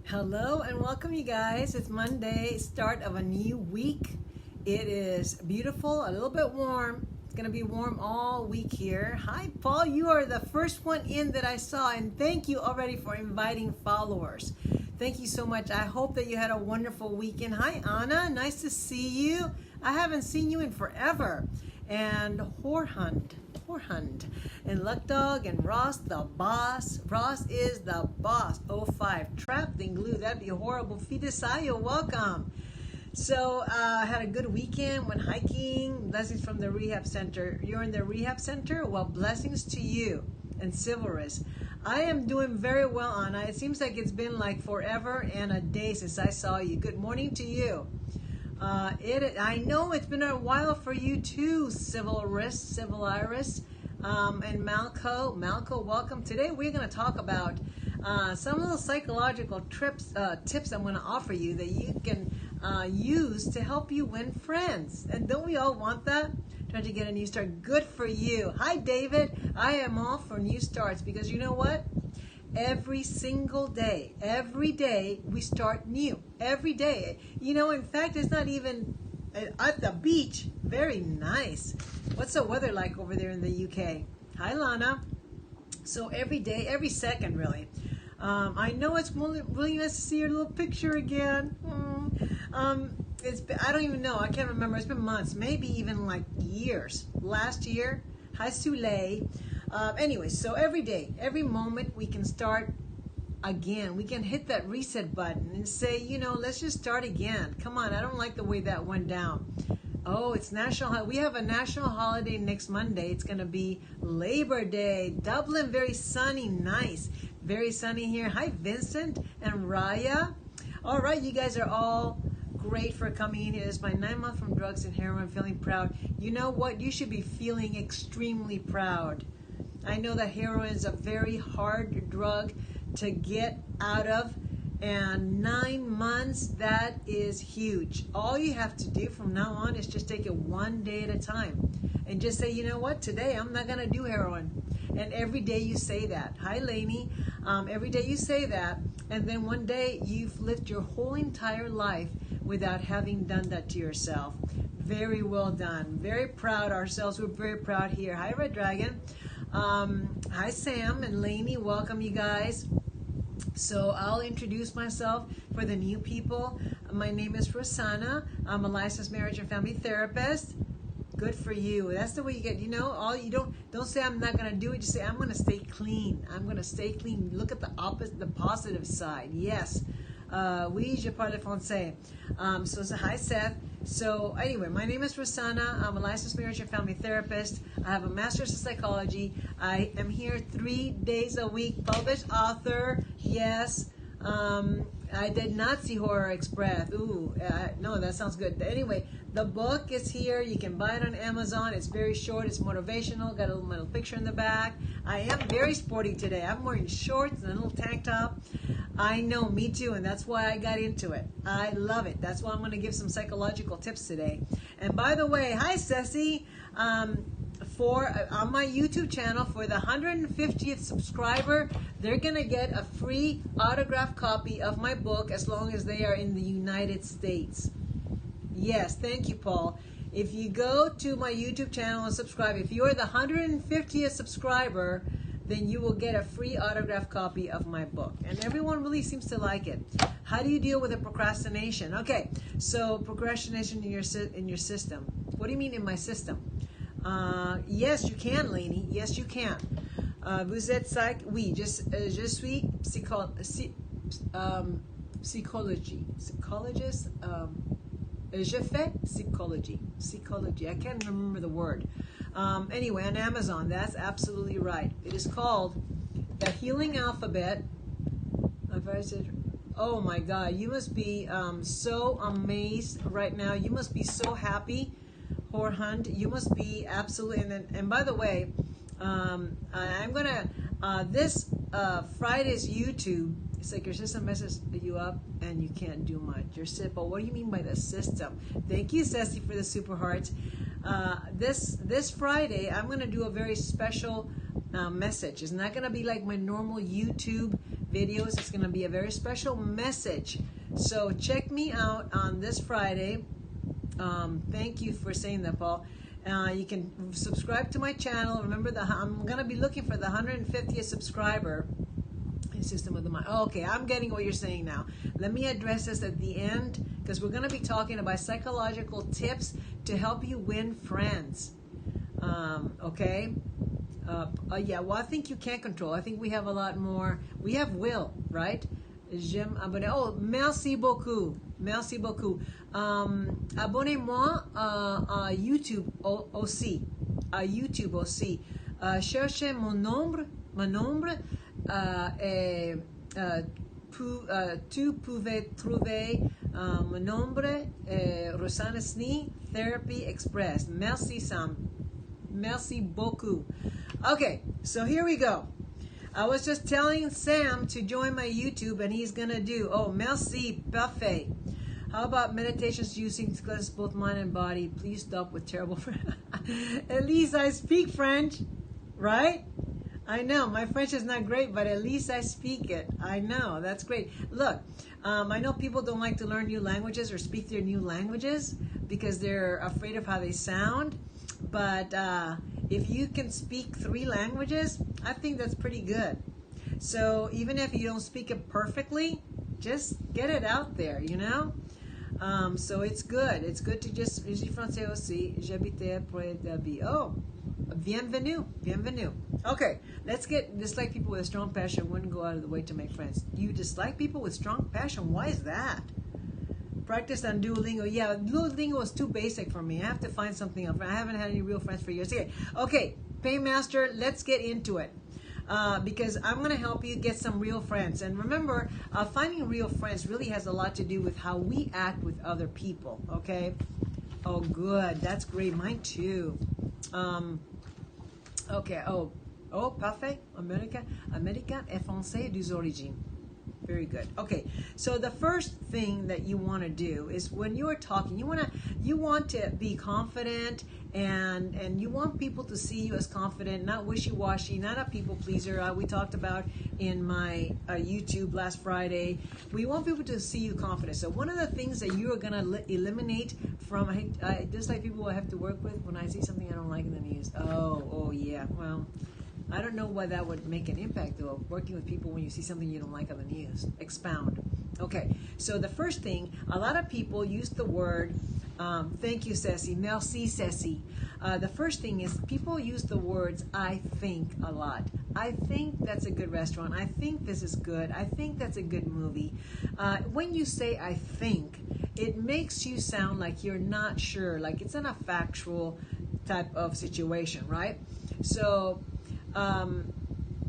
Hello and welcome, you guys. It's Monday, start of a new week. It is beautiful, a little bit warm. It's going to be warm all week here. Hi, Paul. You are the first one in that I saw, and thank you already for inviting followers. Thank you so much. I hope that you had a wonderful weekend. Hi, Anna. Nice to see you. I haven't seen you in forever. And Horhund, and Luck Dog, and Ross the boss. Ross is the boss. 05, trapped in glue. That'd be horrible. Fidesayo, welcome. So I had a good weekend, went hiking. Blessings from the rehab center. You're in the rehab center? Well, blessings to you and Silverus. I am doing very well, Anna. It seems like it's been like forever and a day since I saw you. Good morning to you. I know it's been a while for you too, Civil Iris, and Malco, welcome. Today we're going to talk about some of the psychological tips I'm going to offer you that you can use to help you win friends. And don't we all want that? Trying to get a new start. Good for you. Hi, David. I am all for new starts because you know what? Every single day, every day we start new. Every day. You know, in fact, it's not even at the beach. Very nice. What's the weather like over there in the UK? Hi, Lana. So every day, every second, really. I know it's really nice to see your little picture again. I don't even know. I can't remember. It's been months, maybe even like years. Last year. Hi, Sule. Anyway, so every day, every moment we can start again. We can hit that reset button and say, you know, let's just start again. Come on, I don't like the way that went down. Oh, it's national. We have a national holiday next Monday. It's going to be Labor Day. Dublin, very sunny, nice. Very sunny here. Hi, Vincent and Raya. All right, you guys are all great for coming in here. It's my 9 month from drugs and heroin. Feeling proud. You know what? You should be feeling extremely proud. I know that heroin is a very hard drug to get out of, and 9 months, that is huge. All you have to do from now on is just take it one day at a time and just say, you know what, today I'm not going to do heroin. And every day you say that. Hi, Lainey. Every day you say that, and then one day you've lived your whole entire life without having done that to yourself. Very well done. Very proud ourselves. We're very proud here. Hi, Red Dragon. Hi, Sam and Lainey. Welcome, you guys. So I'll introduce myself for the new people. My name is Rosanna. I'm a licensed marriage and family therapist. Good for you. That's the way you get, you know, all you don't say I'm not going to do it. Just say I'm going to stay clean. I'm going to stay clean. Look at the opposite, the positive side. Yes. Oui, je parle français. So hi, Seth. So anyway, my name is Rosanna. I'm a licensed marriage and family therapist. I have a master's in psychology. I am here 3 days a week. Published author. Yes. I did not see Horror Express. Ooh, no, that sounds good. Anyway, the book is here. You can buy it on Amazon. It's very short. It's motivational. Got a little picture in the back. I am very sporty today. I'm wearing shorts and a little tank top. I know, me too, and that's why I got into it. I love it. That's why I'm going to give some psychological tips today. And by the way, hi, Ceci. On my YouTube channel, for the 150th subscriber, they're going to get a free autographed copy of my book as long as they are in the United States. Yes, thank you, Paul. If you go to my YouTube channel and subscribe, if you're the 150th subscriber, then you will get a free autographed copy of my book. And everyone really seems to like it. How do you deal with a procrastination? Okay, so procrastination in your system. What do you mean in my system? Yes, you can, Lainey. Yes, you can. Vous êtes psych? Oui, je suis psychologist. Je fais psychology. I can't remember the word. Anyway, on Amazon, that's absolutely right. It is called The Healing Alphabet. Oh my God, you must be so amazed right now. You must be so happy, Horhund. You must be absolutely. And by the way, I'm gonna this Friday's YouTube. It's like your system messes you up and you can't do much. You're sick. But what do you mean by the system? Thank you, Ceci, for the super hearts. This Friday, I'm going to do a very special message. It's not going to be like my normal YouTube videos. It's going to be a very special message. So check me out on this Friday. Thank you for saying that, Paul. You can subscribe to my channel. Remember, I'm going to be looking for the 150th subscriber. System of the mind. Oh, okay, I'm getting what you're saying now. Let me address this at the end, because we're going to be talking about psychological tips to help you win friends. Okay? Yeah, well, I think you can control. I think we have a lot more. We have will, right? Oh, merci beaucoup. Merci beaucoup. Abonnez-moi à YouTube aussi. À YouTube aussi. Cherchez mon nombre. Tu pouvais trouver mon nombre, Rosanna Snee, Therapy Express. Merci, Sam. Merci beaucoup. Okay, so here we go. I was just telling Sam to join my YouTube, and he's gonna do. Oh, merci, parfait. How about meditations using to cleanse both mind and body? Please stop with terrible. At least I speak French, right? I know, my French is not great, but at least I speak it. I know, that's great. Look, I know people don't like to learn new languages or speak their new languages because they're afraid of how they sound. But if you can speak 3 languages, I think that's pretty good. So even if you don't speak it perfectly, just get it out there, you know? So it's good. It's good to just... Je suis français aussi. J'habitais près d'Albi. Oh, bienvenue. Bienvenue. Okay, let's get... Dislike people with a strong passion wouldn't go out of the way to make friends. You dislike people with strong passion? Why is that? Practice on Duolingo. Yeah, Duolingo is too basic for me. I have to find something else. I haven't had any real friends for years. Okay, Paymaster, let's get into it. Because I'm going to help you get some real friends. And remember, finding real friends really has a lot to do with how we act with other people, okay? Oh, good. That's great. Mine too. Okay. Oh, parfait. Américain et français des origines. Very good. Okay, so the first thing that you want to do is when you are talking, you want to be confident, and you want people to see you as confident, not wishy-washy, not a people pleaser. We talked about in my YouTube last Friday. We want people to see you confident. So one of the things that you are going to eliminate from, just like people I have to work with when I see something I don't like in the news. Oh yeah. Well, I don't know why that would make an impact, though, working with people when you see something you don't like on the news. Expound. Okay, so the first thing, a lot of people use the word, thank you, Ceci, merci, Ceci. The first thing is people use the words, I think, a lot. I think that's a good restaurant. I think this is good. I think that's a good movie. When you say I think, it makes you sound like you're not sure, like it's not a factual type of situation, right? So,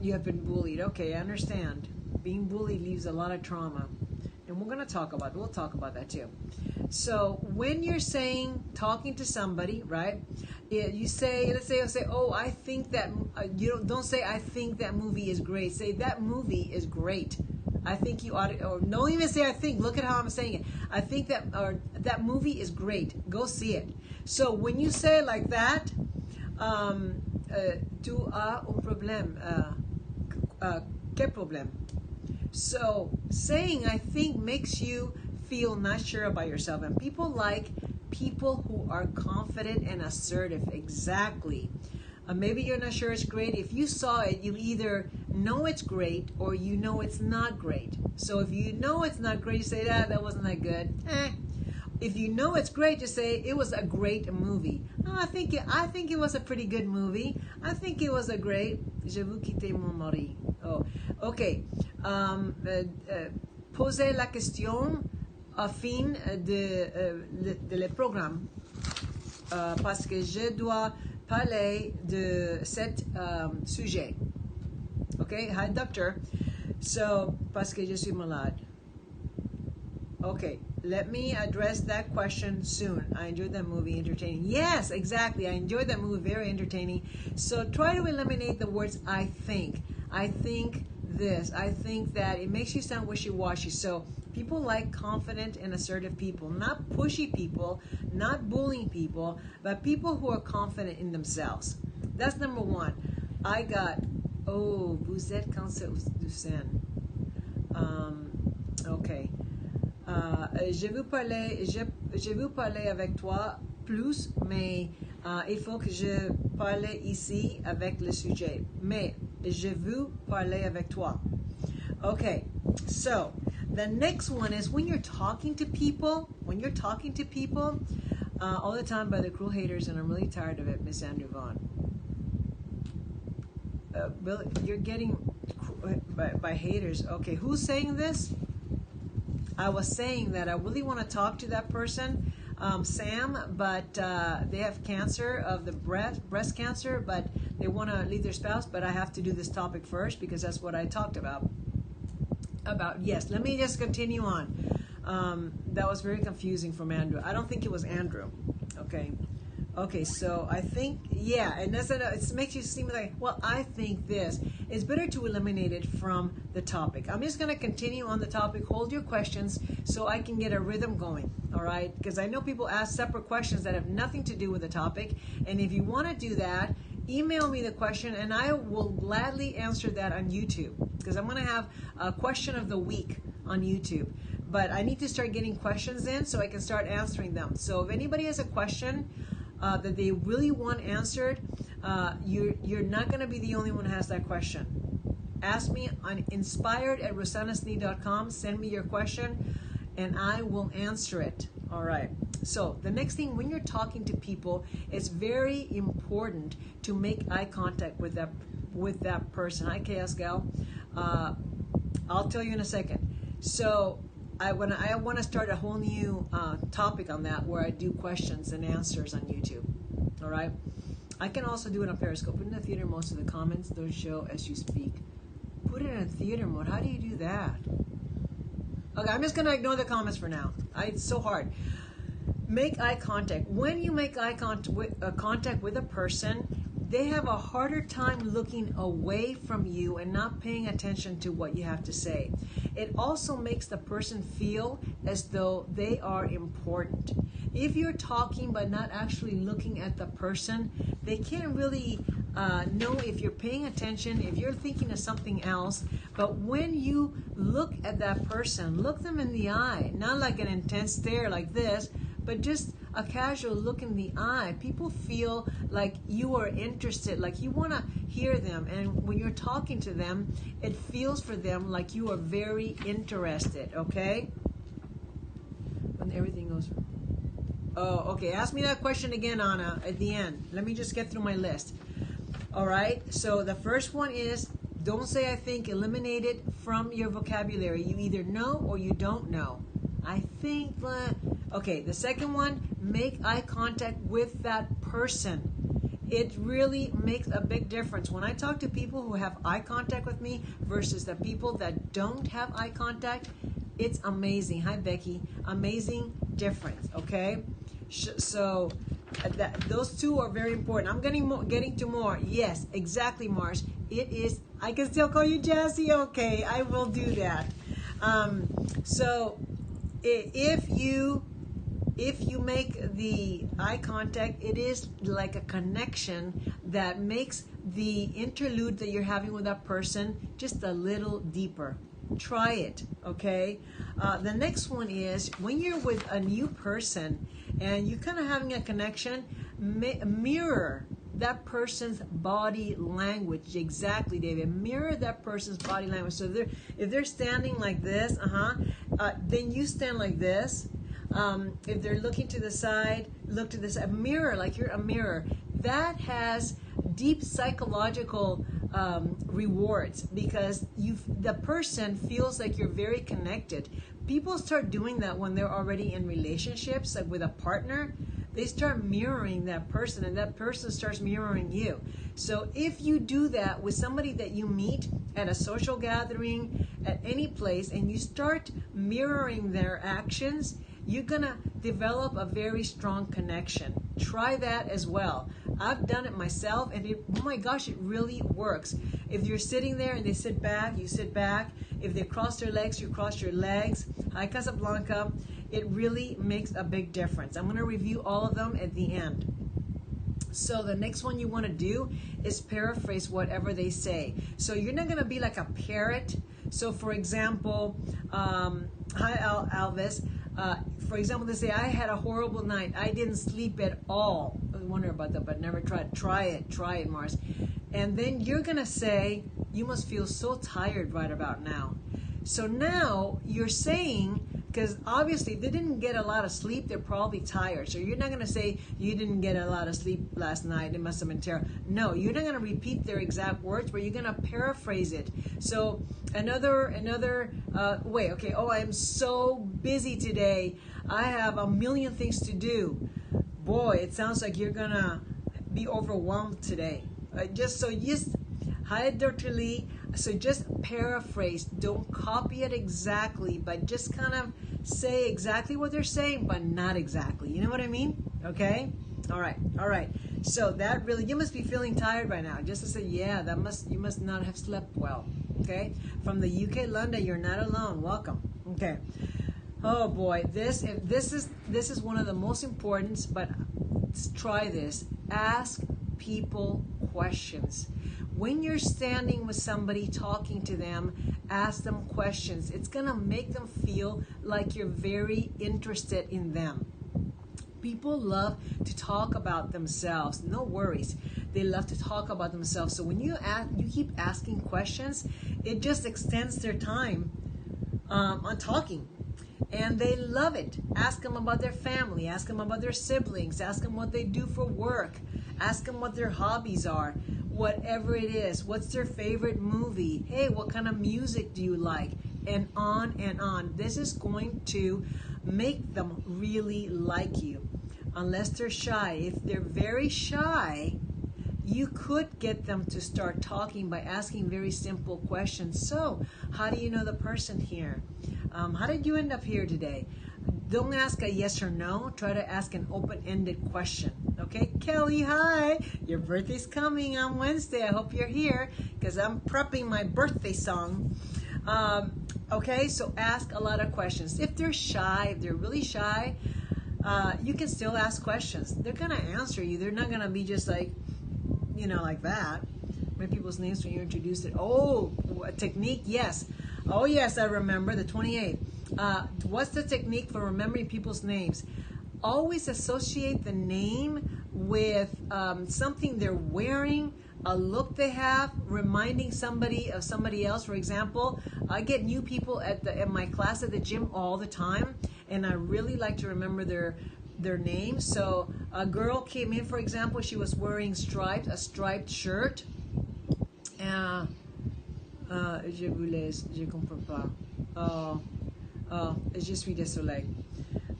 you have been bullied. Okay, I understand. Being bullied leaves a lot of trauma. And we'll talk about that too. So when you're talking to somebody, right? You say, let's say, oh, I think that, don't say, I think that movie is great. Say, that movie is great. I think you ought to, or don't even say I think, look at how I'm saying it. I think that, or that movie is great. Go see it. So when you say it like that, tu as un problème. Quel problème? So saying I think makes you feel not sure about yourself, and people like people who are confident and assertive. Exactly. Maybe you're not sure it's great. If you saw it, you either know it's great or you know it's not great. So if you know it's not great, you say that wasn't that good. If you know it's great, just say it was a great movie. Oh, I think it was a pretty good movie. I think it was a great. Je veux quitter mon mari. Oh, okay. Posez la question à fin de le programme parce que je dois parler de cet sujet. Okay, hi doctor. So parce que je suis malade. Okay, let me address that question soon. I enjoyed that movie, entertaining. Yes, exactly. I enjoyed that movie, very entertaining. So try to eliminate the words I think. I think this. I think that. It makes you sound wishy-washy. So people like confident and assertive people, not pushy people, not bullying people, but people who are confident in themselves. That's number one. I got, oh, vous êtes cancer du sein. Je veux parler avec toi plus, mais il faut que je parle ici avec le sujet. Mais je veux parler avec toi. Okay, so the next one is when you're talking to people, all the time by the cruel haters, and I'm really tired of it, Miss Andrew Vaughn. Really, you're getting by haters. Okay, who's saying this? I was saying that I really want to talk to that person, Sam, but they have cancer of the breast cancer, but they want to leave their spouse, but I have to do this topic first because that's what I talked about. Yes, let me just continue on. That was very confusing from Andrew. I don't think it was Andrew. Okay, so I think, yeah, and it makes you seem like, well, I think this. It's better to eliminate it from the topic. I'm just going to continue on the topic. Hold your questions so I can get a rhythm going, all right? Because I know people ask separate questions that have nothing to do with the topic, and if you want to do that, email me the question, and I will gladly answer that on YouTube, because I'm going to have a question of the week on YouTube. But I need to start getting questions in so I can start answering them. So if anybody has a question that they really want answered, you're not going to be the only one who has that question. Ask me on inspired@rosanasnee.com. Send me your question, and I will answer it. All right. So the next thing, when you're talking to people, it's very important to make eye contact with that person. Hi, Chaos Gal. I'll tell you in a second. So I want to start a whole new topic on that, where I do questions and answers on YouTube. All right. I can also do it on Periscope. Put in the theater most of the comments don't show as you speak. Put it in theater mode. How do you do that? Okay, I'm just gonna ignore the comments for now. It's so hard. Make eye contact. When you make eye contact with a person, they have a harder time looking away from you and not paying attention to what you have to say. It also makes the person feel as though they are important. If you're talking but not actually looking at the person, they can't really know if you're paying attention, if you're thinking of something else. But when you look at that person, look them in the eye, not like an intense stare like this, but just a casual look in the eye. People feel like you are interested, like you want to hear them. And when you're talking to them, it feels for them like you are very interested, okay? When everything goes... Oh, okay. Ask me that question again, Anna, at the end. Let me just get through my list. All right. So the first one is, don't say I think. Eliminate it from your vocabulary. You either know or you don't know. I think that... Okay, the second one, make eye contact with that person. It really makes a big difference. When I talk to people who have eye contact with me versus the people that don't have eye contact, it's amazing. Hi, Becky. Amazing difference, okay? So those two are very important. I'm getting to more. Yes, exactly, Mars. It is. I can still call you Jassy. Okay, I will do that. So if you make the eye contact, it is like a connection that makes the interlude that you're having with that person just a little deeper. Try it, okay? The next one is when you're with a new person and you're kind of having a connection, mirror that person's body language. Exactly, David. Mirror that person's body language. So if they're standing like this, then you stand like this. If they're looking to the side, look to the side. Mirror, like you're a mirror. That has deep psychological rewards because the person feels like you're very connected. People start doing that when they're already in relationships, like with a partner. They start mirroring that person, and that person starts mirroring you. So if you do that with somebody that you meet at a social gathering, at any place, and you start mirroring their actions, you're going to develop a very strong connection. Try that as well. I've done it myself, and oh my gosh, it really works. If you're sitting there and they sit back, you sit back. If they cross their legs, you cross your legs. Hi, Casablanca. It really makes a big difference. I'm going to review all of them at the end. So the next one you want to do is paraphrase whatever they say. So you're not going to be like a parrot So, for example, hi, Alvis. For example, they say, I had a horrible night. I didn't sleep at all. I wonder about that, but never tried. Try it, Mars. And then you're going to say, you must feel so tired right about now. So now you're saying, because obviously they didn't get a lot of sleep, they're probably tired. So you're not going to say, you didn't get a lot of sleep last night, it must have been terrible. No, you're not going to repeat their exact words, but you're going to paraphrase it. So another way, okay, oh, I'm so busy today. I have a million things to do. Boy, it sounds like you're going to be overwhelmed today. Hi, Dr. Lee. So just paraphrase. Don't copy it exactly, but just kind of say exactly what they're saying, but not exactly. You know what I mean? Okay? All right. So that really, you must be feeling tired by now. Just to say, yeah, you must not have slept well. Okay? From the UK, London, you're not alone. Welcome. Okay. Oh boy, this is one of the most important, but try this. Ask people questions. When you're standing with somebody talking to them, ask them questions. It's going to make them feel like you're very interested in them. People love to talk about themselves. No worries. They love to talk about themselves. So when you keep asking questions, it just extends their time on talking. And they love it. Ask them about their family. Ask them about their siblings. Ask them what they do for work. Ask them what their hobbies are. Whatever it is. What's their favorite movie? Hey, what kind of music do you like? And on and on. This is going to make them really like you. Unless they're shy. If they're very shy, you could get them to start talking by asking very simple questions. So, how do you know the person here? How did you end up here today? Don't ask a yes or no. Try to ask an open-ended question. Okay, Kelly, hi. Your birthday's coming on Wednesday. I hope you're here because I'm prepping my birthday song. Okay, so ask a lot of questions. If they're shy, if they're really shy, you can still ask questions. They're going to answer you. They're not going to be just like, like that. Remember people's names when you introduced it. Oh, a technique, yes. Oh, yes, I remember, the 28th. What's the technique for remembering people's names? Always associate the name with something they're wearing, a look they have, reminding somebody of somebody else. For example, I get new people at my class at the gym all the time, and I really like to remember their names. So a girl came in, for example, she was wearing a striped shirt. Je comprends pas. Je suis désolé.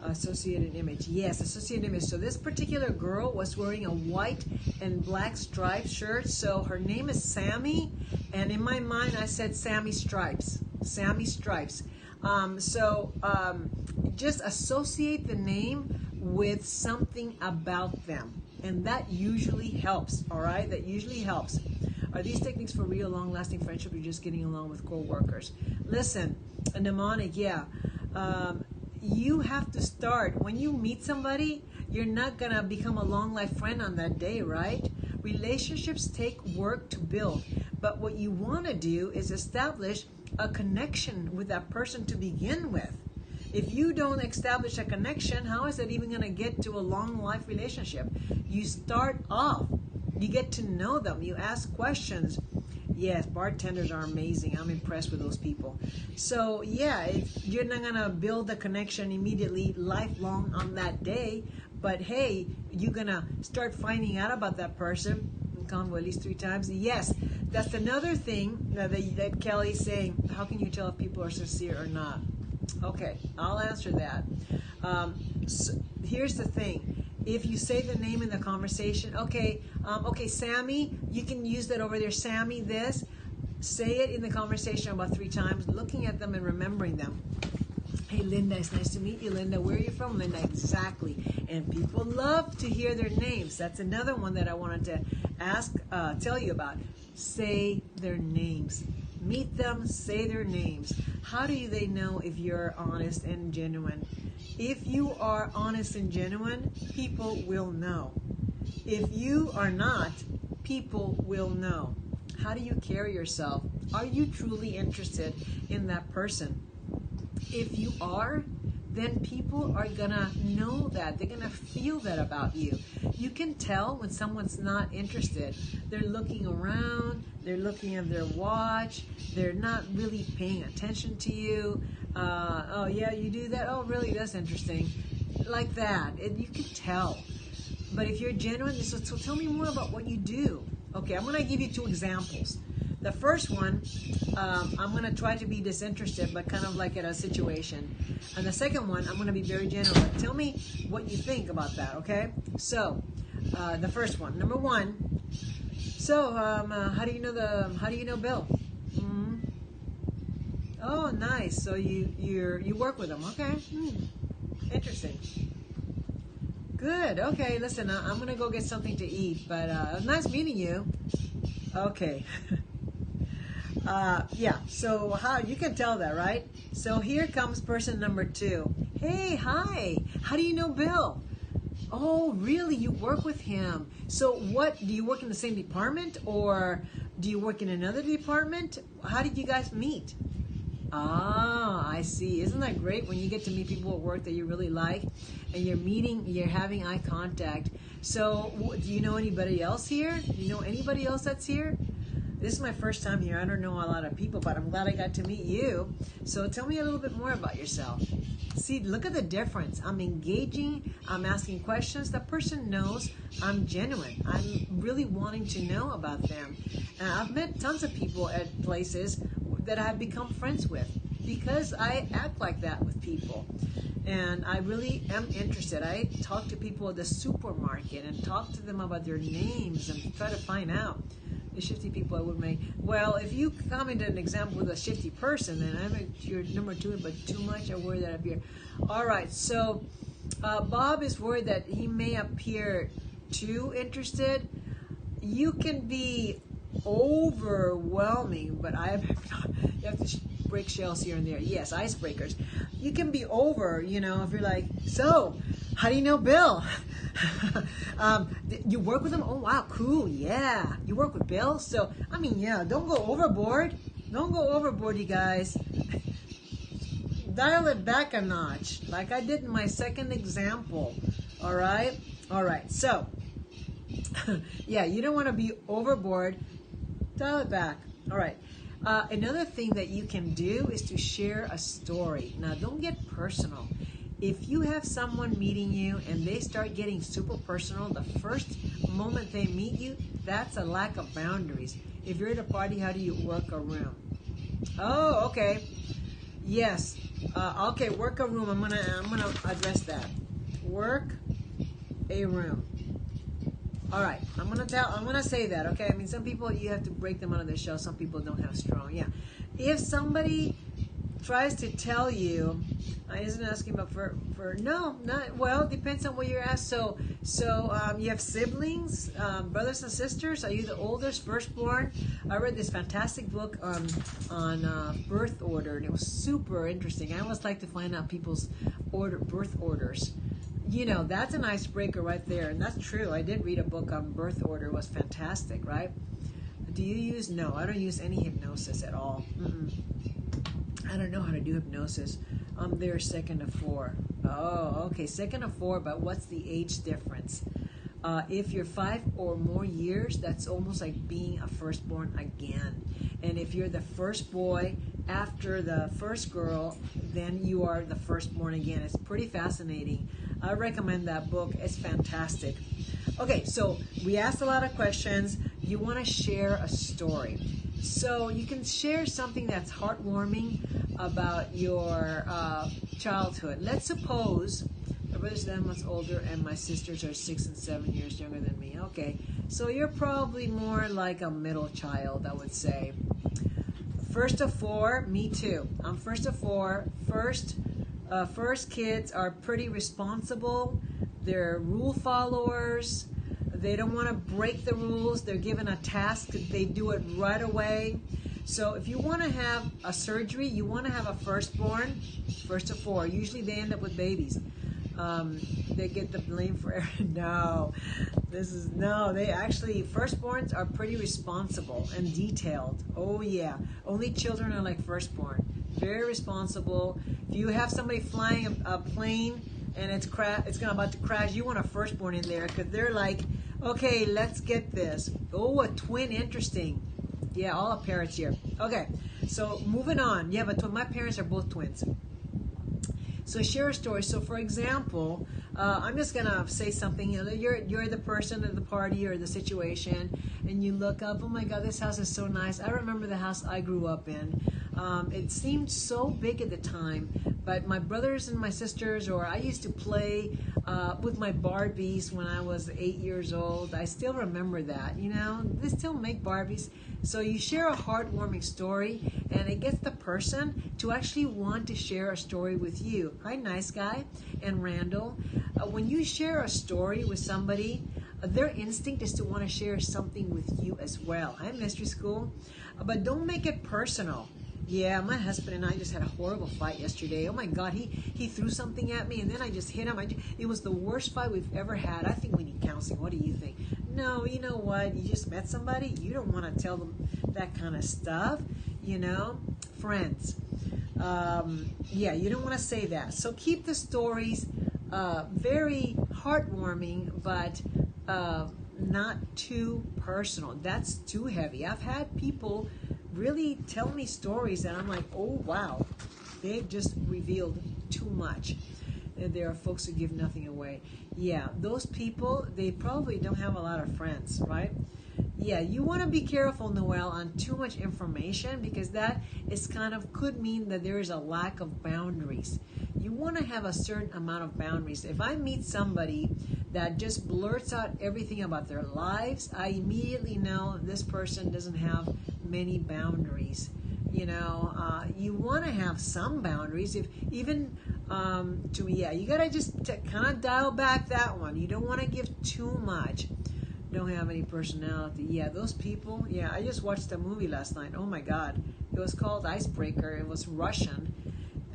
Associated image. Yes, associated image. So this particular girl was wearing a white and black striped shirt. So her name is Sammy. And in my mind, I said Sammy Stripes. Sammy Stripes. Just associate the name with something about them. And that usually helps. All right? That usually helps. Are these techniques for real long-lasting friendship or just getting along with co-workers? Listen, a mnemonic, yeah. You have to start. When you meet somebody, you're not going to become a long-life friend on that day, right? Relationships take work to build. But what you want to do is establish a connection with that person to begin with. If you don't establish a connection, how is that even going to get to a long-life relationship? You start off. You get to know them. You ask questions. Yes, bartenders are amazing. I'm impressed with those people. So, yeah, you're not going to build a connection immediately, lifelong on that day. But, hey, you're going to start finding out about that person. Gone at least 3 times. Yes, that's another thing that Kelly's saying. How can you tell if people are sincere or not? Okay, I'll answer that. So here's the thing. If you say the name in the conversation, okay, Sammy, you can use that over there. Sammy, this. Say it in the conversation about 3 times, looking at them and remembering them. Hey, Linda, it's nice to meet you, Linda. Where are you from, Linda? Exactly. And people love to hear their names. That's another one that I wanted to tell you about. Say their names. Meet them, say their names. How do they know if you're honest and genuine? If you are honest and genuine, people will know. If you are not, people will know. How do you carry yourself? Are you truly interested in that person? If you are, then people are gonna know that. They're gonna feel that about you. You can tell when someone's not interested. They're looking around, they're looking at their watch, they're not really paying attention to you. Oh yeah, you do that? Oh really, that's interesting. Like that, you can tell. But if you're genuine, so tell me more about what you do. Okay, I'm gonna give you 2 examples. The first one, I'm going to try to be disinterested, but kind of like in a situation. And the second one, I'm going to be very genuine. Tell me what you think about that, okay? So, the first one, number 1. So, how do you know Bill? Mm-hmm. Oh, nice. So you work with him, okay? Interesting. Good. Okay. Listen, I'm going to go get something to eat, but nice meeting you. Okay. Yeah, so how you can tell that, right? So here comes person number 2. Hey, hi. How do you know Bill? Oh, really? You work with him. So what, do you work in the same department or do you work in another department? How did you guys meet? Ah, I see. Isn't that great when you get to meet people at work that you really like and you're having eye contact? So do you know anybody else here? Do you know anybody else that's here? This is my first time here. I don't know a lot of people, but I'm glad I got to meet you. So tell me a little bit more about yourself. See, look at the difference. I'm engaging. I'm asking questions. That person knows I'm genuine. I'm really wanting to know about them. And I've met tons of people at places that I've become friends with because I act like that with people. And I really am interested. I talk to people at the supermarket and talk to them about their names and try to find out. The shifty people I would make. Well, if you come into an example with a shifty person, then you're number 2, but too much, I worry that appear. All right, so Bob is worried that he may appear too interested. You can be overwhelming, but you have to break shells here and there. Yes, icebreakers. You can be over, if you're like, so, how do you know Bill? You work with him? Oh, wow, cool, yeah. You work with Bill? So, yeah, don't go overboard. Don't go overboard, you guys. Dial it back a notch, like I did in my second example. All right? All right, so, yeah, you don't want to be overboard. Dial it back. All right. Another thing that you can do is to share a story. Now, don't get personal. If you have someone meeting you and they start getting super personal, the first moment they meet you, that's a lack of boundaries. If you're at a party, how do you work a room? Oh, okay. Yes. Okay, work a room. I'm gonna address that. Work a room. All right. I'm gonna say that. Okay. Some people you have to break them out of their shell. Some people don't have strong. Yeah. If somebody tries to tell you, I isn't asking about for no, not well. Depends on what you're asked. So you have siblings, brothers and sisters. Are you the oldest, firstborn? I read this fantastic book on birth order, and it was super interesting. I always like to find out people's birth orders. That's an icebreaker right there, and that's true. I did read a book on birth order. It was fantastic, right? Do you use? No, I don't use any hypnosis at all. I don't know how to do hypnosis. I'm there 2nd to 4. Oh, okay, 2nd to 4, but what's the age difference? If you're 5 or more years, that's almost like being a firstborn again. And if you're the first boy after the first girl, then you are the firstborn again. It's pretty fascinating. I recommend that book. It's fantastic. Okay, so we asked a lot of questions. You want to share a story. So you can share something that's heartwarming about your childhood. Let's suppose my brother's 7 months older and my sisters are 6 and 7 years younger than me. Okay, so you're probably more like a middle child, I would say. First of 4, me too. I'm first of 4. First kids are pretty responsible. They're rule followers. They don't want to break the rules. They're given a task. They do it right away. So if you want to have a surgery, you want to have a firstborn, first of 4. Usually they end up with babies. they get the blame for everything. No, they actually, firstborns are pretty responsible and detailed. Oh yeah, only children are like firstborn. Very responsible. If you have somebody flying a plane and it's about to crash, you want a firstborn in there because they're like, okay, let's get this. Oh, a twin, interesting. Yeah, all the parents here. Okay, so moving on. Yeah, but my parents are both twins. So share a story. So for example, I'm just gonna say something. You're the person at the party or the situation, and you look up. Oh my God, this house is so nice. I remember the house I grew up in. It seemed so big at the time, but my brothers and my sisters, or I used to play with my Barbies when I was 8 years old. I still remember that. They still make Barbies. So you share a heartwarming story, and it gets the person to actually want to share a story with you. Hi, nice guy, and Randall. When you share a story with somebody, their instinct is to want to share something with you as well. Hi, Mystery School. But don't make it personal. Yeah, my husband and I just had a horrible fight yesterday. Oh my God, he threw something at me, and then I just hit him. It was the worst fight we've ever had. I think we need counseling. What do you think? No, you know what? You just met somebody. You don't want to tell them that kind of stuff. Friends. Yeah, you don't want to say that. So keep the stories very heartwarming, but not too personal. That's too heavy. I've had people really tell me stories that I'm like, oh wow, they've just revealed too much. And there are folks who give nothing away. Yeah, those people, they probably don't have a lot of friends, right? Yeah, you want to be careful, Noel, on too much information, because that is could mean that there is a lack of boundaries. You want to have a certain amount of boundaries. If I meet somebody that just blurts out everything about their lives, I immediately know this person doesn't have many boundaries. You want to have some boundaries. If even you gotta just kind of dial back that one. You don't want to give too much. Don't have any personality. Yeah, those people. Yeah, I just watched a movie last night. Oh my God, it was called Icebreaker. It was Russian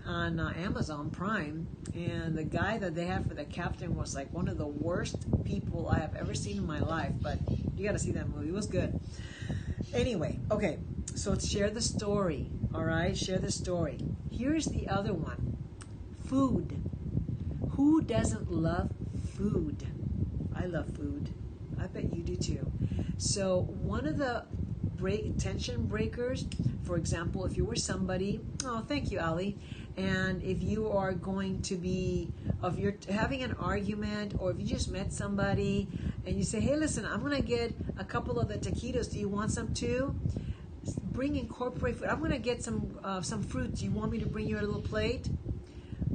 on Amazon Prime, and the guy that they had for the captain was like one of the worst people I have ever seen in my life. But you got to see that movie. It was good. Anyway, okay, so let's share the story. All right, share the story. Here's the other one. Food. Who doesn't love food? I love food. I bet you do too. So one of the tension breakers, for example, if you were somebody, oh, thank you, Ali, and if you are going to be, if you're having an argument, or if you just met somebody and you say, hey, listen, I'm going to get a couple of the taquitos. Do you want some too? Incorporate food. I'm going to get some fruit. Do you want me to bring you a little plate?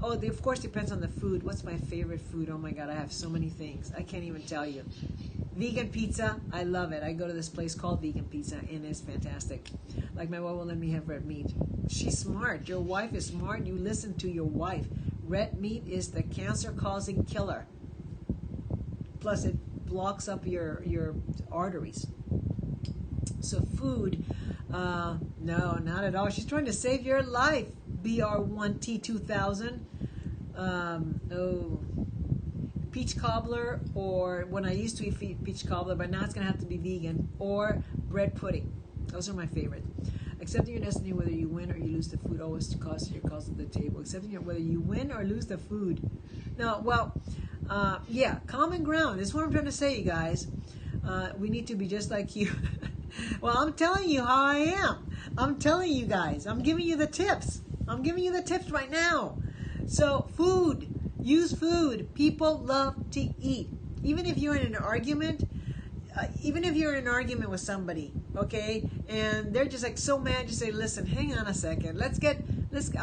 Oh, of course, depends on the food. What's my favorite food? Oh my God, I have so many things. I can't even tell you. Vegan pizza, I love it. I go to this place called Vegan Pizza, and it's fantastic. Like, my wife will let me have red meat. She's smart. Your wife is smart. You listen to your wife. Red meat is the cancer-causing killer. Plus, it blocks up your arteries. So food, no, not at all. She's trying to save your life. BR1T2000. Peach cobbler, or when I used to eat peach cobbler, but now it's going to have to be vegan, or bread pudding. Those are my favorite. Accepting your destiny, whether you win or you lose the food, always costs your cause at the table. Accepting whether you win or lose the food. No, well, yeah, common ground. This is what I'm trying to say, you guys. We need to be just like you. Well, I'm telling you how I am. I'm telling you guys. I'm giving you the tips. I'm giving you the tips right now. So, food. Use food. People love to eat. Even if you're in an argument, with somebody, okay, and they're just like so mad, just say, listen, hang on a second. I'm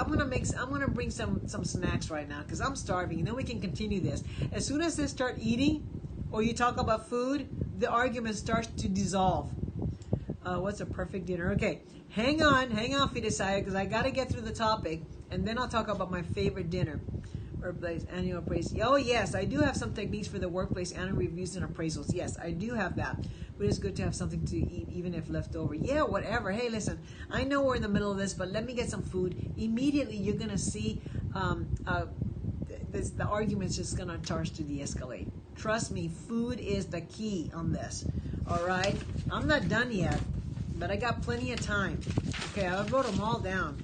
gonna bring some snacks right now because I'm starving, and then we can continue this. As soon as they start eating, or you talk about food, the argument starts to dissolve. What's a perfect dinner? Okay, hang on, Fidesaya, because I gotta get through the topic, and then I'll talk about my favorite dinner. Workplace annual appraisal. Oh yes, I do have some techniques for the workplace annual reviews and appraisals. Yes, I do have that. But it's good to have something to eat, even if left over. Yeah, whatever. Hey, listen, I know we're in the middle of this, but let me get some food. Immediately, you're gonna see the argument's just gonna start to de-escalate. Trust me, food is the key on this. All right, I'm not done yet, but I got plenty of time. Okay, I wrote them all down.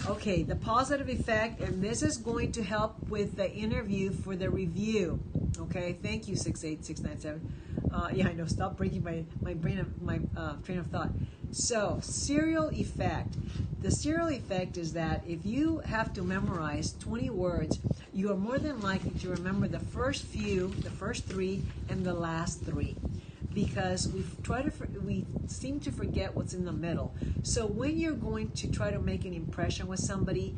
Okay, the positive effect, and this is going to help with the interview for the review. Okay, thank you, 68697. Yeah, I know. Stop breaking my brain, my train of thought. So, serial effect. The serial effect is that if you have to memorize 20 words, you are more than likely to remember the first few, the first three, and the last three, because we seem to forget what's in the middle. So when you're going to try to make an impression with somebody,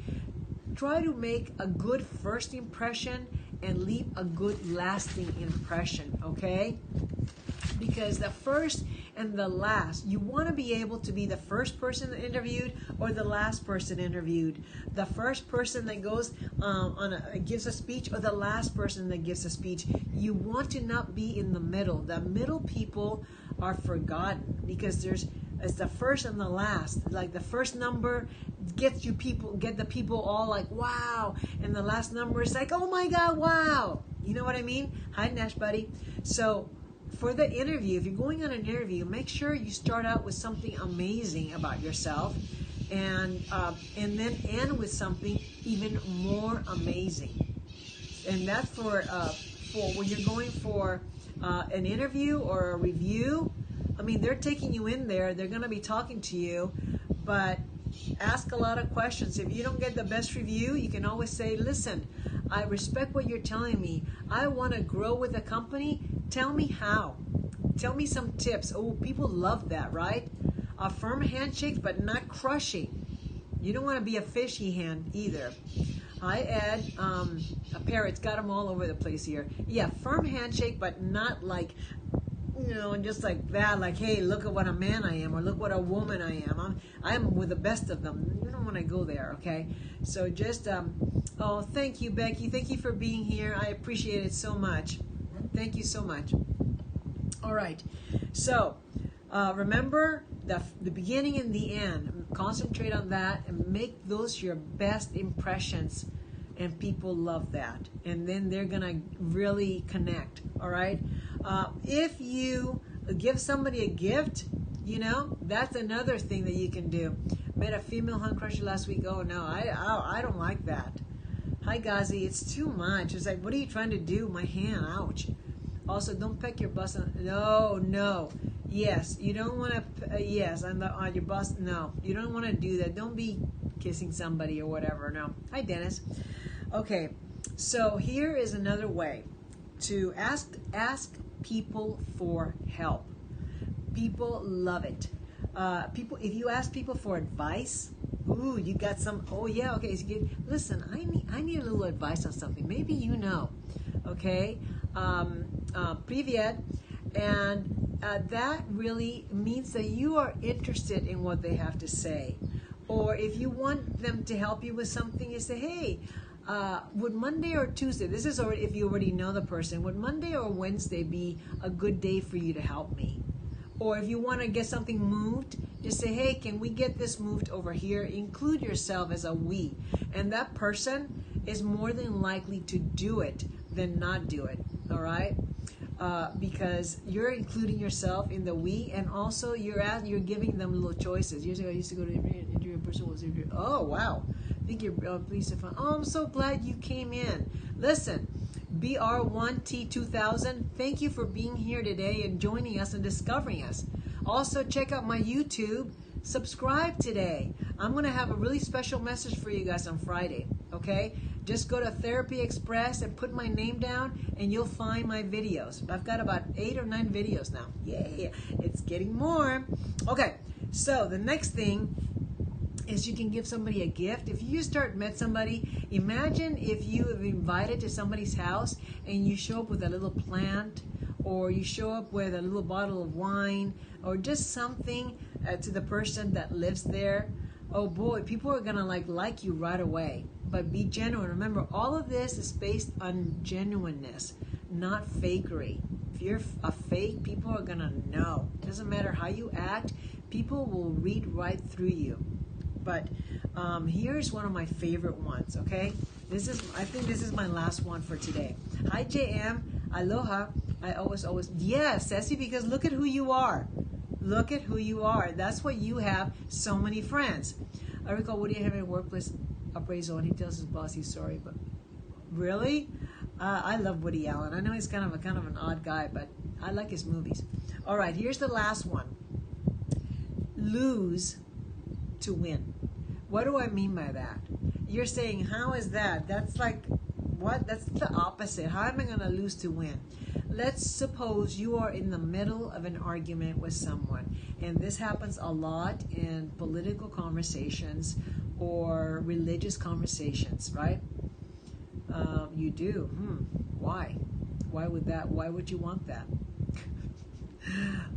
try to make a good first impression and leave a good lasting impression, okay? Because the first and the last, you want to be able to be the first person interviewed or the last person interviewed, the first person that goes gives a speech or the last person that gives a speech. You want to not be in the middle. The middle people are forgotten because it's the first and the last. Like the first number get the people all like wow, and the last number is like, oh my God, wow. You know what I mean? Hi, Nash buddy. So for the interview, if you're going on an interview, make sure you start out with something amazing about yourself, and then end with something even more amazing. And that's for when you're going for an interview or a review. I mean, they're taking you in there. They're going to be talking to you, but ask a lot of questions. If you don't get the best review, you can always say, listen, I respect what you're telling me. I want to grow with the company. Tell me how. Tell me some tips. Oh, people love that, right? A firm handshake, but not crushing. You don't want to be a fishy hand either. Hi, Ed. A parrot's got them all over the place here. Yeah, firm handshake, but not like, just like that, like, hey, look at what a man I am, or look what a woman I am. I'm with the best of them. You don't want to go there, okay? So just, oh, thank you, Becky. Thank you for being here. I appreciate it so much. Thank you so much. All right. So, remember the beginning and the end. Concentrate on that and make those your best impressions. And people love that. And then they're going to really connect. All right. If you give somebody a gift, that's another thing that you can do. Met a female hunt crusher last week. Oh, no, I don't like that. Hi, Gazi. It's too much. It's like, what are you trying to do? My hand. Ouch. Also, don't peck your bust. No. Yes, you don't want to. Yes, on your bust. No, you don't want to do that. Don't be kissing somebody or whatever. No. Hi, Dennis. Okay, so here is another way to ask people for help. People love it. If you ask people for advice, ooh, you got some. Oh yeah, okay. So listen, I need a little advice on something. Maybe you know. Okay, Privyet, and that really means that you are interested in what they have to say. Or if you want them to help you with something, you say, hey. Would Monday or Tuesday, this is already if you already know the person, would Monday or Wednesday be a good day for you to help me? Or if you want to get something moved, just say, hey, can we get this moved over here? Include yourself as a we. And that person is more than likely to do it than not do it, all right? Because you're including yourself in the we, and also you're giving them little choices. Years ago, I used to go to interview a person who was interviewed. Oh, wow. I think you're pleased to find. Oh, I'm so glad you came in. Listen, BR1T2000, thank you for being here today and joining us and discovering us. Also, check out my YouTube. Subscribe today. I'm going to have a really special message for you guys on Friday, okay? Just go to Therapy Express and put my name down, and you'll find my videos. I've got about 8 or 9 videos now. Yay, it's getting more. Okay, so the next thing is you can give somebody a gift. If you met somebody, imagine if you have invited to somebody's house and you show up with a little plant, or you show up with a little bottle of wine, or just something to the person that lives there. Oh boy, people are gonna like you right away. But be genuine. Remember, all of this is based on genuineness, not fakery. If you're a fake, people are gonna know. It doesn't matter how you act, people will read right through you. But here's one of my favorite ones, okay? I think this is my last one for today. Hi, JM. Aloha. I always, yes, Ceci, because look at who you are. Look at who you are. That's why you have so many friends. I recall Woody having a workplace appraisal, and he tells his boss he's sorry, but really? I love Woody Allen. I know he's kind of an odd guy, but I like his movies. All right, here's the last one. Lose to win. What do I mean by that? You're saying, how is that? That's like, what? That's the opposite. How am I going to lose to win? Let's suppose you are in the middle of an argument with someone, and this happens a lot in political conversations or religious conversations, right? You do. Why? Why would you want that?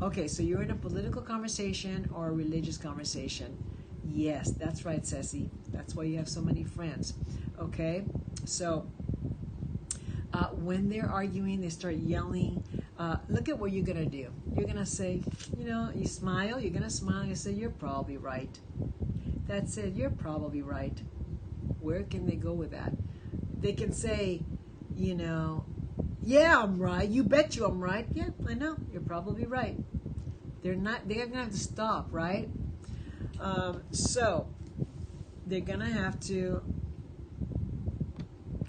Okay, so you're in a political conversation or a religious conversation. Yes, that's right, Ceci. That's why you have so many friends. Okay, so when they're arguing, they start yelling. Look at what you're gonna do. You're gonna say, you smile. You're gonna smile and say, "You're probably right." That's it. You're probably right. Where can they go with that? They can say, "Yeah, I'm right. You bet you I'm right." Yeah, I know. You're probably right. They're gonna have to stop, right? So they're gonna have to.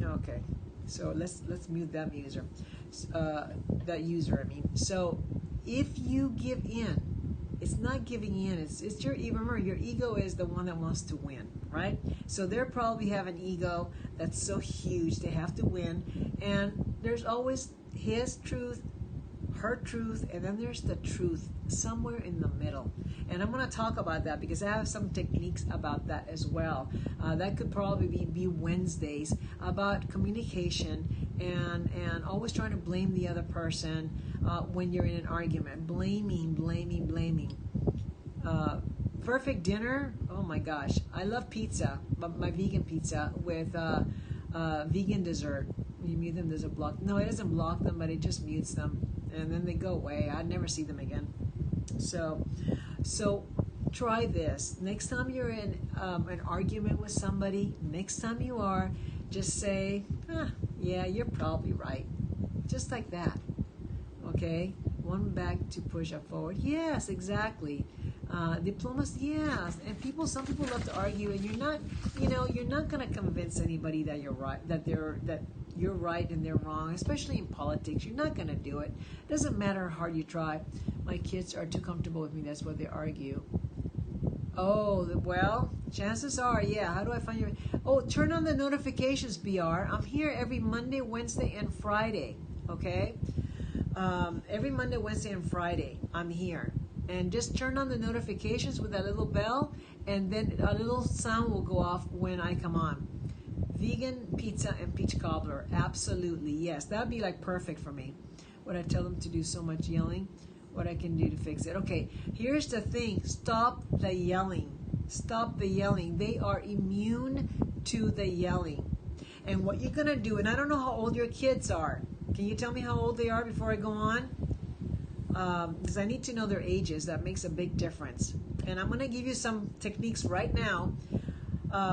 Okay, so let's mute that user. So if you give in, it's not giving in. It's your ego. Remember, your ego is the one that wants to win, right? So they probably have an ego that's so huge they have to win, and there's always his truth, her truth, and then there's the truth somewhere in the middle. And I'm going to talk about that because I have some techniques about that as well. That could probably be Wednesdays about communication and always trying to blame the other person when you're in an argument. Blaming. Perfect dinner. Oh my gosh, I love pizza, my vegan pizza with vegan dessert. You mute them, does it block? No, it doesn't block them, but it just mutes them, and then they go away. I'd never see them again. So try this. Next time you're in an argument with somebody, next time you are, just say, yeah, you're probably right. Just like that. Okay? One back to push up forward. Yes, exactly. Diplomacy, yes. And some people love to argue, and you're not going to convince anybody that you're right, that you're right and they're wrong, especially in politics. You're not going to do it. It doesn't matter how hard you try. My kids are too comfortable with me. That's why they argue. Oh, well, chances are, yeah. How do I find your... Oh, turn on the notifications, BR. I'm here every Monday, Wednesday, and Friday, okay? Every Monday, Wednesday, and Friday, I'm here. And just turn on the notifications with that little bell, and then a little sound will go off when I come on. Vegan pizza and peach cobbler, absolutely, yes. That would be like perfect for me. Would I tell them to do so much yelling? What I can do to fix it? Okay, here's the thing. Stop the yelling. Stop the yelling. They are immune to the yelling. And what you're going to do, and I don't know how old your kids are. Can you tell me how old they are before I go on? Because I need to know their ages. That makes a big difference. And I'm going to give you some techniques right now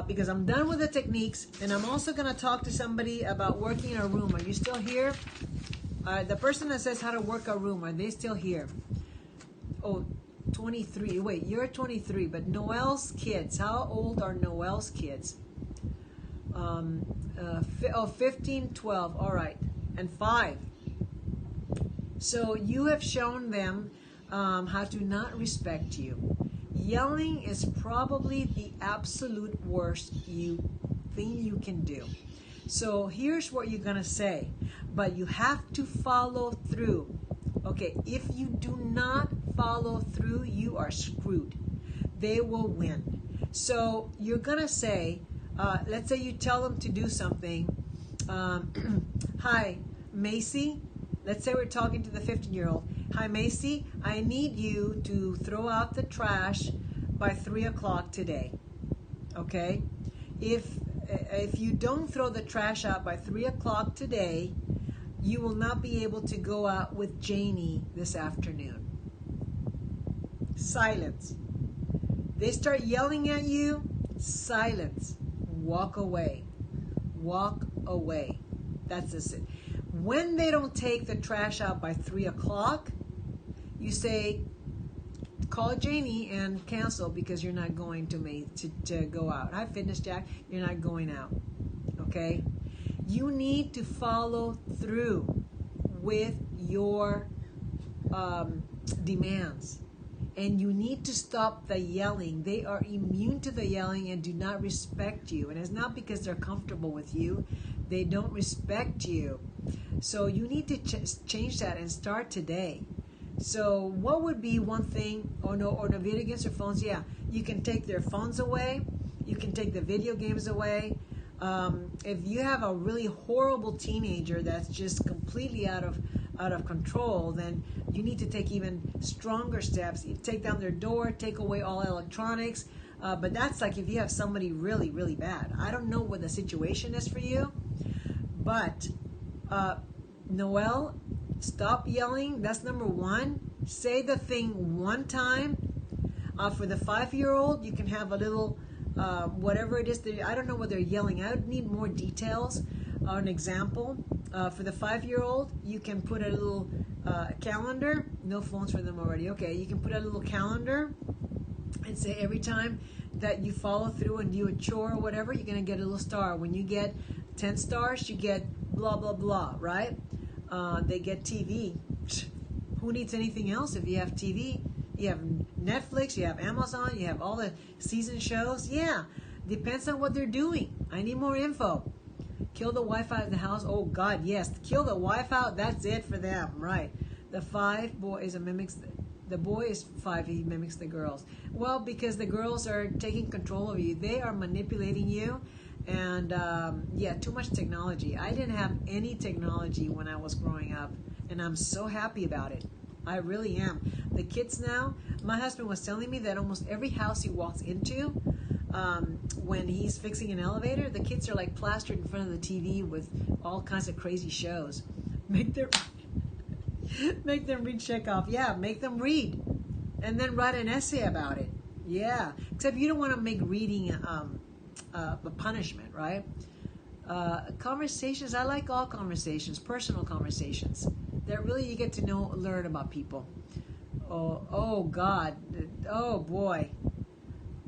because I'm done with the techniques. And I'm also going to talk to somebody about working in a room. Are you still here? The person that says how to work a room, are they still here? Oh, 23. Wait, you're 23, but Noel's kids, how old are Noel's kids? 15, 12, all right, and 5. So you have shown them how to not respect you. Yelling is probably the absolute worst thing you can do. So here's what you're going to say, but you have to follow through. Okay, if you do not follow through, you are screwed. They will win. So you're going to say, let's say you tell them to do something. Hi, Macy. Let's say we're talking to the 15-year-old. Hi, Macy, I need you to throw out the trash by 3 o'clock today. Okay? If you don't throw the trash out by 3 o'clock today, you will not be able to go out with Janie this afternoon. Silence. They start yelling at you, silence. Walk away. walk away. That's just it. When they don't take the trash out by 3 o'clock, you say, call Janie and cancel because you're not going to go out. Hi, Fitness Jack. You're not going out. Okay? You need to follow through with your demands. And you need to stop the yelling. They are immune to the yelling and do not respect you. And it's not because they're comfortable with you. They don't respect you. So you need to change that and start today. So what would be one thing? Or the video games or phones? Yeah, you can take their phones away. You can take the video games away. If you have a really horrible teenager that's just completely out of control, then you need to take even stronger steps. You take down their door, take away all electronics. But that's like if you have somebody really, really bad. I don't know what the situation is for you, but Noelle, stop yelling. That's number one. Say the thing one time. For the 5-year-old, you can have a little whatever it is. I don't know what they're yelling. I would need more details. An example. For the 5-year-old, you can put a little calendar. No phones for them already. Okay, you can put a little calendar and say every time that you follow through and do a chore or whatever, you're going to get a little star. When you get 10 stars, you get blah, blah, blah, right? They get TV. Who needs anything else if you have TV? You have Netflix, you have Amazon, you have all the season shows. Yeah, depends on what they're doing. I need more info. Kill the Wi-Fi of the house. Oh, God, yes. Kill the Wi-Fi. That's it for them, right? The 5 boy is mimics. The boy is 5. He mimics the girls. Well, because the girls are taking control of you. They are manipulating you. And, yeah, too much technology. I didn't have any technology when I was growing up. And I'm so happy about it. I really am. The kids now, my husband was telling me that almost every house he walks into, when he's fixing an elevator, the kids are like plastered in front of the TV with all kinds of crazy shows. Make them read Chekhov. Yeah, make them read. And then write an essay about it. Yeah. Except you don't want to make reading a punishment, right? Conversations, I like all conversations, personal conversations. That really you get to learn about people. Oh God. Oh boy.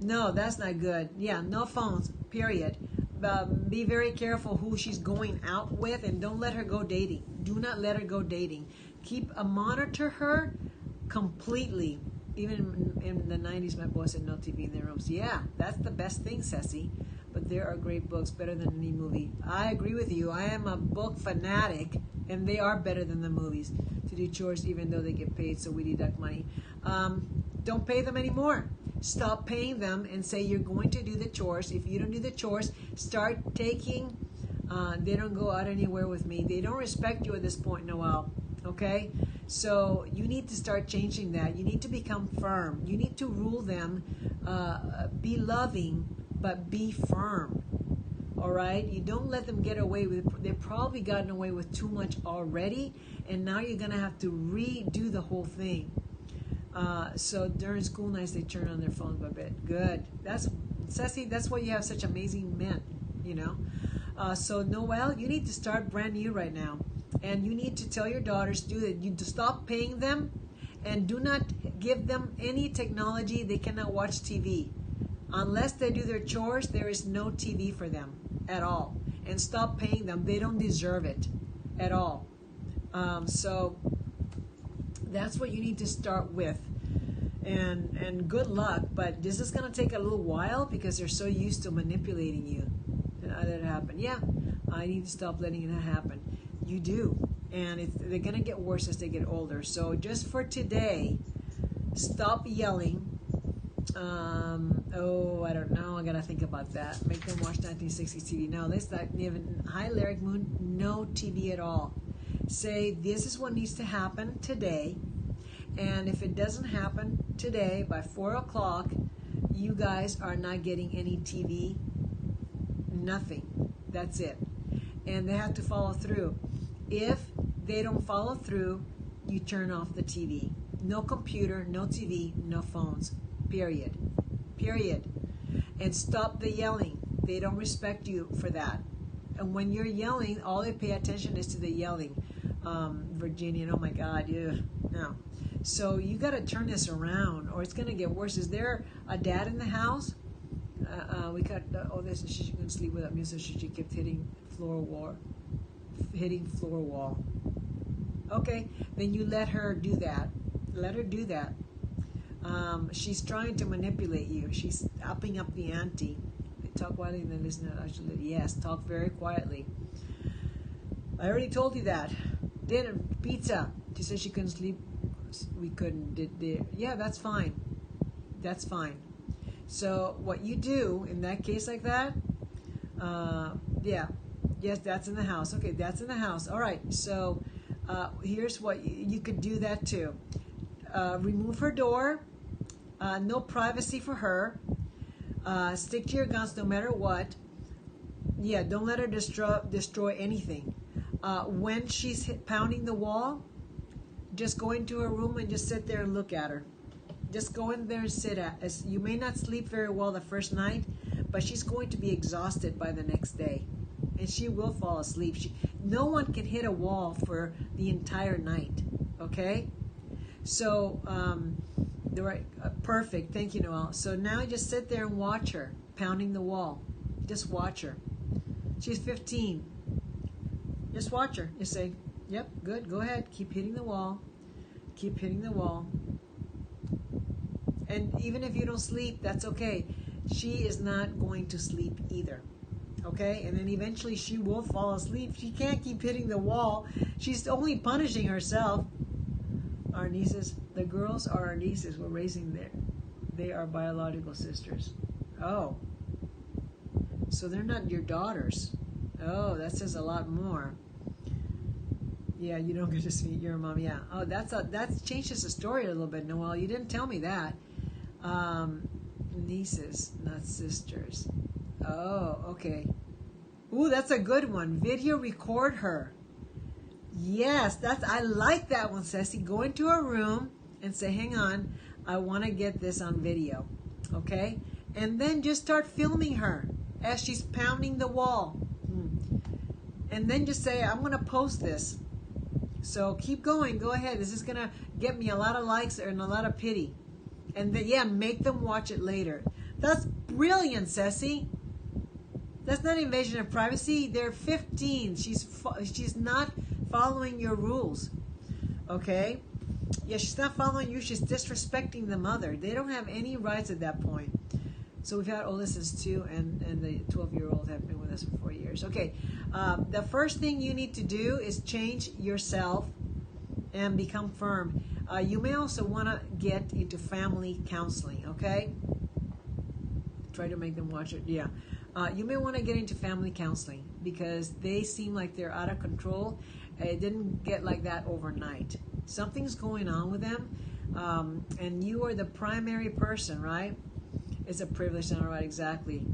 No, that's not good. Yeah, no phones, period. Be very careful who she's going out with, and don't let her go dating. Do not let her go dating. Monitor her completely. Even in the 90s, my boy said no TV in their rooms. Yeah, that's the best thing, Ceci. But there are great books, better than any movie. I agree with you. I am a book fanatic, and they are better than the movies to do chores, even though they get paid, so we deduct money. Don't pay them anymore. Stop paying them and say you're going to do the chores. If you don't do the chores, start taking. They don't go out anywhere with me. They don't respect you at this point, Noelle. Okay? So you need to start changing that. You need to become firm. You need to rule them. Be loving, but be firm. All right? You don't let them get away with. They've probably gotten away with too much already, and now you're going to have to redo the whole thing. So during school nights, they turn on their phones a bit. Good. That's Ceci. That's why you have such amazing men. You know. So Noelle, you need to start brand new right now, and you need to tell your daughters to stop paying them, and do not give them any technology. They cannot watch TV unless they do their chores. There is no TV for them at all, and stop paying them. They don't deserve it at all. So that's what you need to start with, and good luck. But this is going to take a little while because they're so used to manipulating you. That it happen. Yeah, I need to stop letting it happen. You do, and they're going to get worse as they get older. So just for today, stop yelling. I don't know. I gotta think about that. Make them watch 1960s TV. No, let's not even. Hi, Lyric Moon. No TV at all. Say this is what needs to happen today, and if it doesn't happen today by 4 o'clock, you guys are not getting any TV. Nothing. That's it. And they have to follow through. If they don't follow through, you turn off the TV. No computer, no TV, no phones. Period. Period. And stop the yelling. They don't respect you for that. And when you're yelling, all they pay attention is to the yelling. Virginia, oh my God, yeah, no. So you got to turn this around, or it's going to get worse. Is there a dad in the house? We got this, and she couldn't sleep without music. She kept hitting floor wall. Okay, then you let her do that. Let her do that. She's trying to manipulate you. She's upping up the ante. Talk quietly and then listen to actually. Yes, talk very quietly. I already told you that. Dinner, pizza. She said she couldn't sleep. We couldn't. Yeah, that's fine. That's fine. So what you do in that case like that, yeah. Yes, that's in the house. Okay, that's in the house. All right, so here's what you could do that too. Remove her door. No privacy for her. Stick to your guns no matter what. Yeah, don't let her destroy anything. When she's pounding the wall, just go into her room and just sit there and look at her. Just go in there and sit at. You may not sleep very well the first night, but she's going to be exhausted by the next day. And she will fall asleep. No one can hit a wall for the entire night. Okay? So, perfect. Thank you, Noel. So now just sit there and watch her pounding the wall. Just watch her. She's 15. Just watch her. Just say, yep, good. Go ahead. Keep hitting the wall. Keep hitting the wall. And even if you don't sleep, that's okay. She is not going to sleep either. Okay? And then eventually she will fall asleep. She can't keep hitting the wall. She's only punishing herself. Our nieces, the girls are our nieces. We're raising them. They are biological sisters. Oh. So they're not your daughters. Oh, that says a lot more. Yeah, you don't get to see your mom. Yeah. Oh, that changes the story a little bit, Noel. You didn't tell me that. Nieces, not sisters. Oh, okay. Ooh, that's a good one. Video record her. Yes, I like that one, Ceci. Go into a room and say, hang on, I want to get this on video. Okay? And then just start filming her as she's pounding the wall. And then just say, I'm going to post this. So keep going. Go ahead. This is going to get me a lot of likes and a lot of pity. And then, yeah, make them watch it later. That's brilliant, Ceci. That's not invasion of privacy. They're 15. She's not following your rules. Okay? Yeah, she's not following you. She's disrespecting the mother. They don't have any rights at that point. So we've had oldest is 2, and the 12-year-old have been with us for 4 years. Okay. The first thing you need to do is change yourself and become firm. You may also want to get into family counseling. Okay? Try to make them watch it. Yeah. You may want to get into family counseling because they seem like they're out of control. It didn't get like that overnight. Something's going on with them, and you are the primary person, right? It's a privilege, all right, exactly.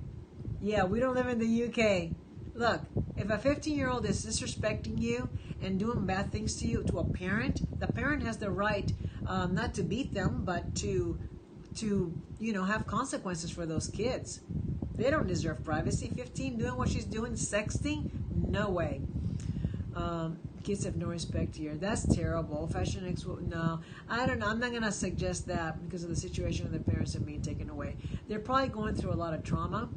Yeah, we don't live in the UK. Look, if a 15-year-old is disrespecting you and doing bad things to you, to a parent, the parent has the right not to beat them, but to have consequences for those kids. They don't deserve privacy. 15 doing what she's doing, sexting? No way. Kids have no respect here. That's terrible. Fashion X, no. I don't know. I'm not going to suggest that because of the situation of their parents are being taken away. They're probably going through a lot of trauma.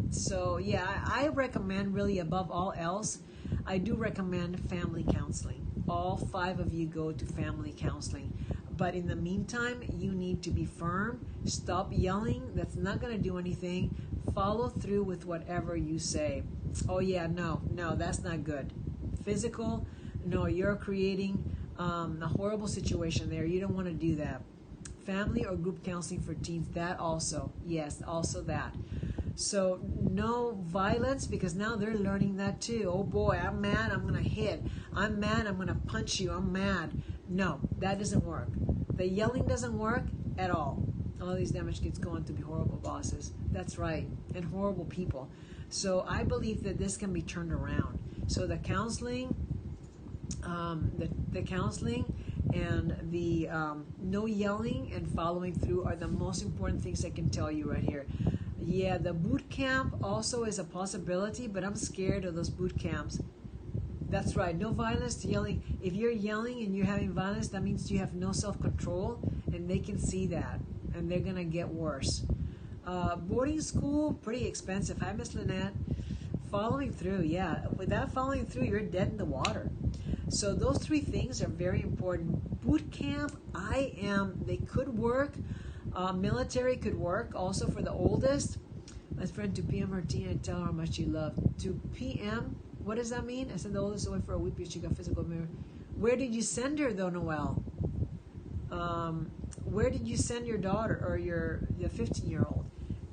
So, yeah, I recommend really above all else, I do recommend family counseling. All 5 of you go to family counseling. But in the meantime, you need to be firm. Stop yelling. That's not going to do anything. Follow through with whatever you say. Oh, yeah, no, that's not good. Physical, no, you're creating a horrible situation there. You don't want to do that. Family or group counseling for teens, that also. Yes, also that. So no violence because now they're learning that too. Oh boy, I'm mad, I'm going to hit. I'm mad, I'm going to punch you. I'm mad. No, that doesn't work. The yelling doesn't work at all. All these damaged kids go on to be horrible bosses. That's right. And horrible people. So I believe that this can be turned around. So the counseling, the counseling and the no yelling and following through are the most important things I can tell you right here. Yeah, the boot camp also is a possibility, but I'm scared of those boot camps. That's right, no violence to yelling. If you're yelling and you're having violence, that means you have no self-control, and they can see that, and they're gonna get worse. Boarding school, pretty expensive. Hi, Miss Lynette. Following through, yeah. Without following through, you're dead in the water. So those three things are very important. Boot camp, they could work. Military could work also for the oldest. My friend, to PM her teen and tell her how much you love. To PM, what does that mean? I sent the oldest away for a week because she got physical mirror. Where did you send her though, Noelle? Where did you send your daughter or the 15-year-old?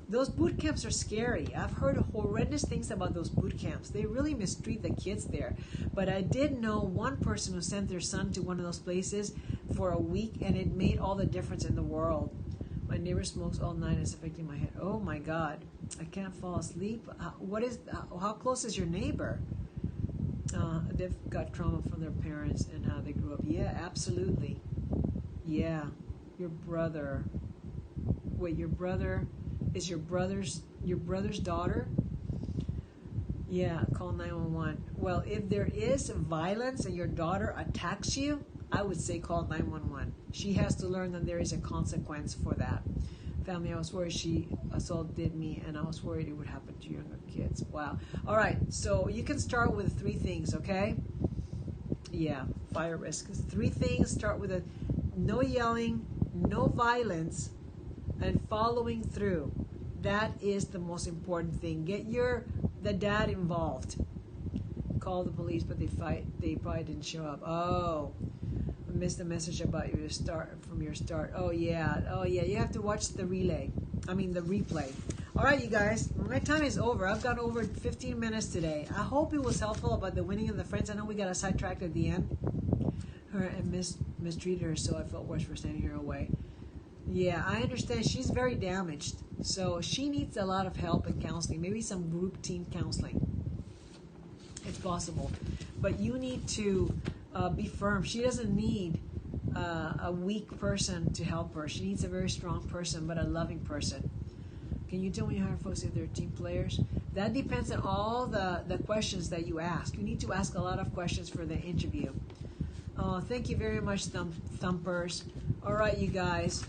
Those boot camps are scary. I've heard horrendous things about those boot camps. They really mistreat the kids there. But I did know one person who sent their son to one of those places for a week, and it made all the difference in the world. My neighbor smokes all night. It's affecting my head. Oh my God, I can't fall asleep. How close is your neighbor? They've got trauma from their parents and how they grew up. Yeah, absolutely. Yeah, your brother. Wait, your brother is your brother's daughter? Yeah, call 911. Well, if there is violence and your daughter attacks you, I would say call 911. She has to learn that there is a consequence for that. Family, I was worried she assaulted me, and I was worried it would happen to younger kids. Wow. All right, so you can start with 3 things, okay? Yeah, fire risk. 3 things. Start with no yelling, no violence, and following through. That is the most important thing. Get the dad involved. Call the police, but they probably didn't show up. Oh, I missed the message about your start. Oh yeah, you have to watch the replay. All right, you guys, my time is over. I've gone over 15 minutes today. I hope it was helpful about the winning of the friends. I know we got a sidetracked at the end. Her and mistreated her, so I felt worse for standing here away. Yeah, I understand. She's very damaged, so she needs a lot of help and counseling. Maybe some group team counseling. It's possible, but you need to be firm. She doesn't need a weak person to help her. She needs a very strong person, but a loving person. Can you tell me how folks if they're team players? That depends on all the questions that you ask. You need to ask a lot of questions for the interview. Oh, thank you very much, thumpers. All right, you guys.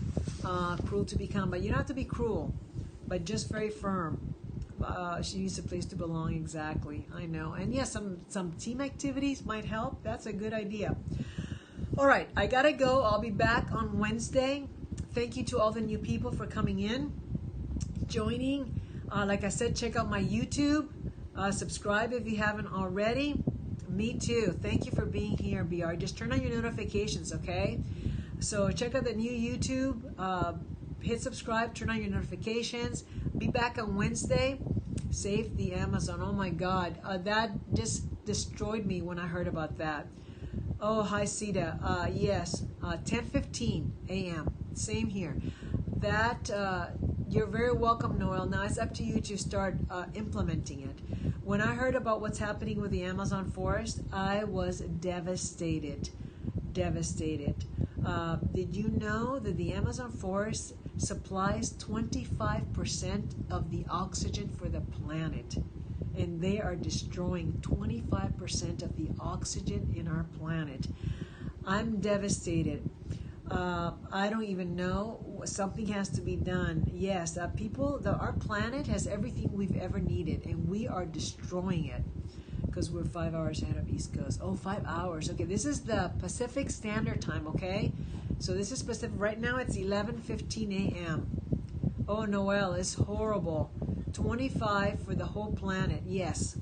Cruel to become, but you don't have to be cruel, but just very firm. She needs a place to belong. Exactly. I know. And yes, some team activities might help. That's a good idea. All right, I gotta go. I'll be back on Wednesday. Thank you to all the new people for coming in, joining. Like I said, check out my YouTube. Subscribe if you haven't already. Me too. Thank you for being here, BR. Just turn on your notifications, okay? So check out the new YouTube. Hit subscribe. Turn on your notifications. Be back on Wednesday. Save the Amazon. Oh my God, that just destroyed me when I heard about that. Oh, hi, Sita. Yes, 10:15 a.m. Same here. That you're very welcome, Noel. Now it's up to you to start implementing it. When I heard about what's happening with the Amazon forest, I was devastated. Devastated. Did you know that the Amazon forest supplies 25% of the oxygen for the planet? And they are destroying 25% of the oxygen in our planet. I'm devastated. I don't even know. Something has to be done. Yes, our planet has everything we've ever needed, and we are destroying it because we're 5 hours ahead of East Coast. Oh, 5 hours. Okay, this is the Pacific Standard Time, okay? So this is Pacific. Right now it's 11:15 a.m. Oh, Noel, it's horrible. 25 for the whole planet. Yes.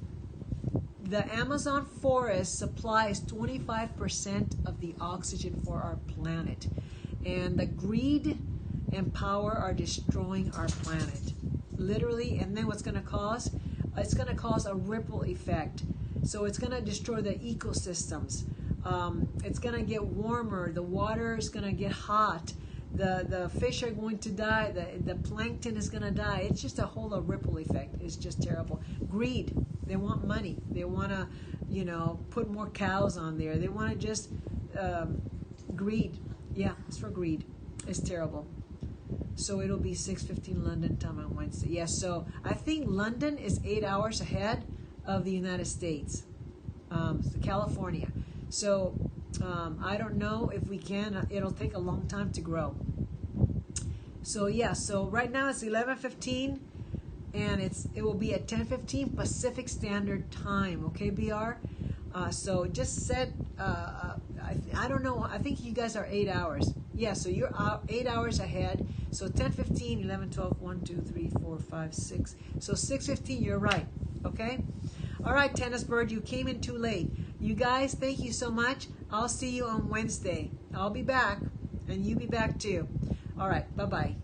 The Amazon forest supplies 25% of the oxygen for our planet. And the greed and power are destroying our planet. Literally, and then what's going to cause? It's going to cause a ripple effect. So it's going to destroy the ecosystems. It's going to get warmer. The water is going to get hot. The fish are going to die. The plankton is going to die. It's just a whole ripple effect. It's just terrible. Greed. They want money. They want to, put more cows on there. They want to just greed. Yeah, it's for greed. It's terrible. So it'll be 6:15 London time on Wednesday. Yes, so I think London is 8 hours ahead of the United States, California. So I don't know if we can. It'll take a long time to grow. So yeah, so right now it's 11:15, and it will be at 10:15 Pacific Standard Time. Okay, BR. So just set. I don't know. I think you guys are 8 hours. Yeah, so you're 8 hours ahead. So 10:15, 11, 12, 1, 2, 3, 4, 5, 6. So 6:15, you're right. Okay? All right, Tennis Bird, you came in too late. You guys, thank you so much. I'll see you on Wednesday. I'll be back, and you be back too. All right, bye-bye.